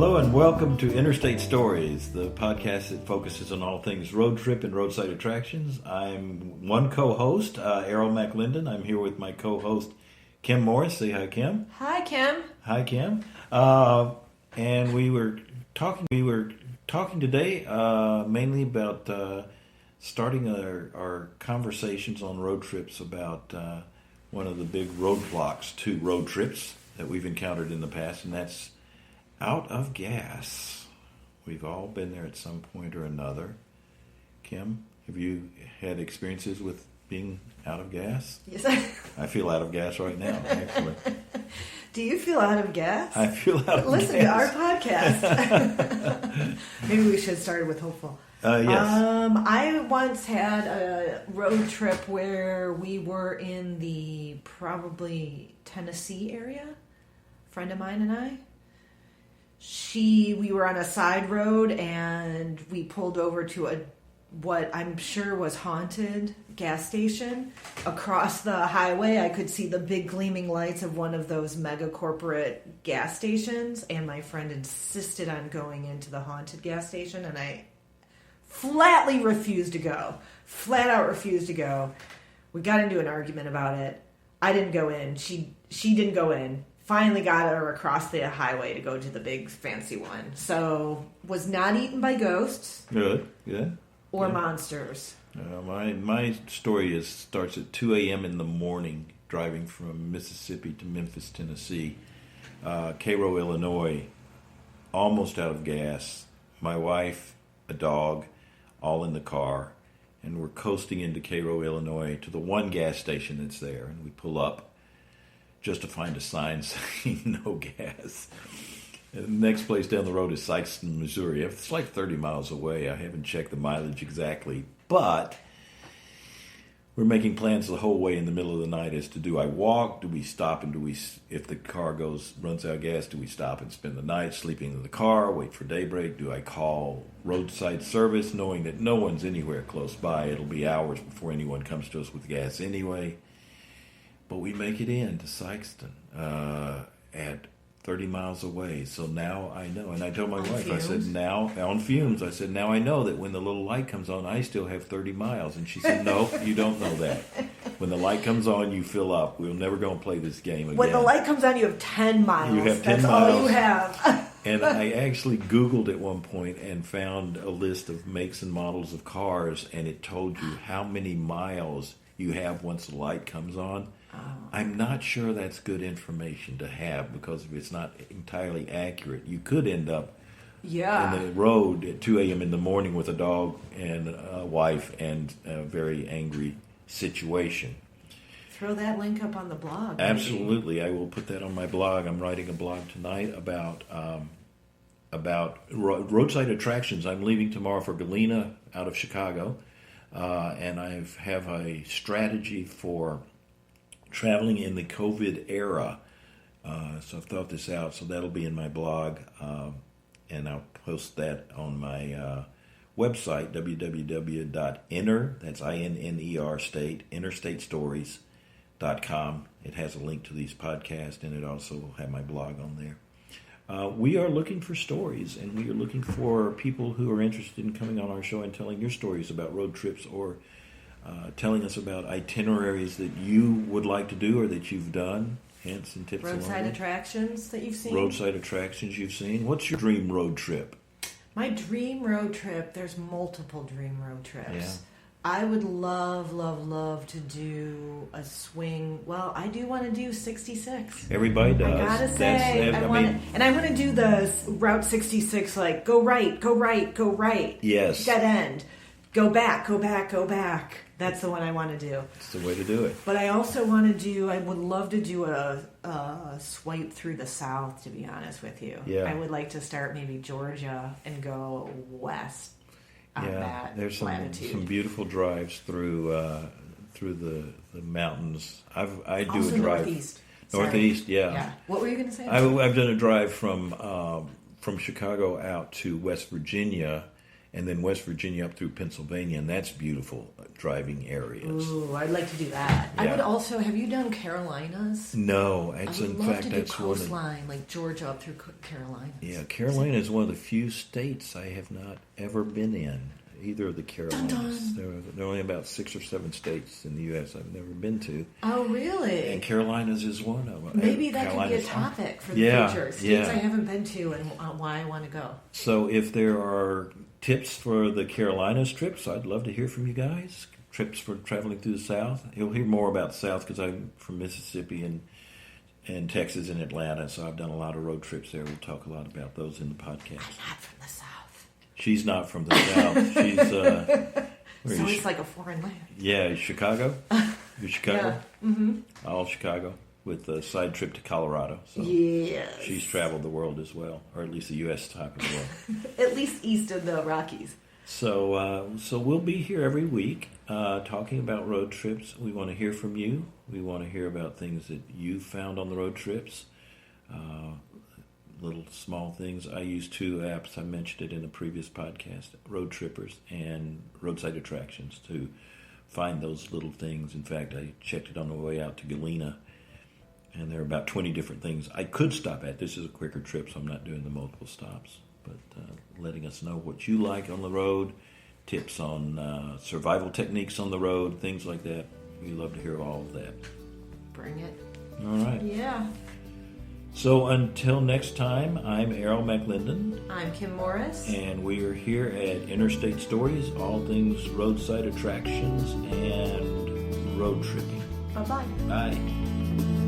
Hello and welcome to Interstate Stories, the podcast that focuses on all things road trip and roadside attractions. I'm one co-host, Errol McLinden. I'm here with my co-host, Kim Morris. Say hi, Kim. Hi, Kim. Hi, Kim. And we were talking today mainly about starting our conversations on road trips about one of the big roadblocks to road trips that we've encountered in the past, and that's out of gas. We've all been there at some point or another. Kim, have you had experiences with being out of gas? Yes. I feel out of gas right now, actually. Do you feel out of gas? I feel out of Listen gas. to our podcast. Maybe we should start with hopeful. Yes. I once had a road trip where we were in the probably Tennessee area. A friend of mine and I. We were on a side road and we pulled over to what I'm sure was haunted gas station. Across the highway, I could see the big gleaming lights of one of those mega corporate gas stations, and my friend insisted on going into the haunted gas station, and I flatly refused to go. Flat out refused to go. We got into an argument about it. I didn't go in. She didn't go in. Finally got her across the highway to go to the big fancy one. So, was not eaten by ghosts. Good. Or monsters. My story starts at 2 a.m. in the morning, driving from Mississippi to Memphis, Tennessee. Cairo, Illinois, almost out of gas. My wife, a dog, all in the car. And we're coasting into Cairo, Illinois to the one gas station that's there. And we pull up just to find a sign saying no gas. And the next place down the road is Sikeston, Missouri. It's like 30 miles away. I haven't checked the mileage exactly, but we're making plans the whole way in the middle of the night as to, do I walk? Do we stop? And if the car runs out of gas, do we stop and spend the night sleeping in the car, wait for daybreak? Do I call roadside service knowing that no one's anywhere close by? It'll be hours before anyone comes to us with gas anyway. But we make it in to Sikeston at 30 miles away. So now I know. And I told my wife, fumes? I said, now, on fumes, I said, now I know that when the little light comes on, I still have 30 miles. And she said, no, you don't know that. When the light comes on, you fill up. We're never going to play this game again. When the light comes on, you have 10 miles. You have 10 That's miles. all you have. And I actually Googled at one point and found a list of makes and models of cars, and it told you how many miles you have once the light comes on. I'm not sure that's good information to have, because if it's not entirely accurate, you could end up in the road at 2 a.m. in the morning with a dog and a wife and a very angry situation. Throw that link up on the blog. Absolutely. Maybe. I will put that on my blog. I'm writing a blog tonight about roadside attractions. I'm leaving tomorrow for Galena out of Chicago, and I have a strategy for traveling in the COVID era. So I've thought this out. So that'll be in my blog, and I'll post that on my website, www.inner, that's I-N-N-E-R, interstatestories.com. It has a link to these podcasts, and it also will have my blog on there. We are looking for stories, and we are looking for people who are interested in coming on our show and telling your stories about road trips, or telling us about itineraries that you would like to do or that you've done. Hints and tips. Roadside attractions that you've seen. Roadside attractions you've seen. What's your dream road trip? My dream road trip, there's multiple dream road trips. Yeah. I would love to do a swing. Well, I do want to do 66. Everybody does. I gotta say, I want to do the Route 66, like go right. Yes. Dead end. Go back. That's the one I want to do. It's the way to do it. But I also want to do, I would love to do a swipe through the South, to be honest with you. Yeah. I would like to start maybe Georgia and go west on that there's latitude. some beautiful drives through the mountains. I do also a drive. Northeast. Northeast, Sorry. yeah. What were you going to say? I've done a drive from Chicago out to West Virginia, and then West Virginia up through Pennsylvania, and that's beautiful driving areas. Ooh, I'd like to do that. I Yeah. would also. Have you done Carolinas? No, I it's would in love fact to do that's one of coastline, like Georgia up through Carolina. yeah. Carolina is one of the few states I have not ever been in. Either of the Carolinas. Dun. There are only about 6 or 7 states in the U.S. I've never been to, Oh, really? and Carolinas is one of them. Maybe that could be a Carolinas- topic for the Yeah, future. States yeah. I haven't been to and why I want to go. So if there are tips for the Carolinas trips, I'd love to hear from you guys. Trips for traveling through the South. You'll hear more about the South because I'm from Mississippi and Texas and Atlanta, so I've done a lot of road trips there. We'll talk a lot about those in the podcast. I'm not from the South. She's not from the South. She's where So is it's like a foreign land. yeah, Chicago. You're Chicago. Yeah. Mm-hmm. All Chicago with a side trip to Colorado. So Yes. she's traveled the world as well, or at least the U.S. type of world. At least east of the Rockies. So we'll be here every week talking about road trips. We want to hear from you. We want to hear about things that you found on the road trips. Little small things. I use 2 apps. I mentioned it in a previous podcast: Road Trippers and Roadside Attractions, to find those little things. In fact, I checked it on the way out to Galena, and there are about 20 different things I could stop at. This is a quicker trip, so I'm not doing the multiple stops. But letting us know what you like on the road, tips on survival techniques on the road, things like that. We love to hear all of that. Bring it. All right. Yeah. So until next time, I'm Errol McLendon, I'm Kim Morris. and we are here at Interstate Stories, all things roadside attractions and road tripping. Bye-bye. Bye.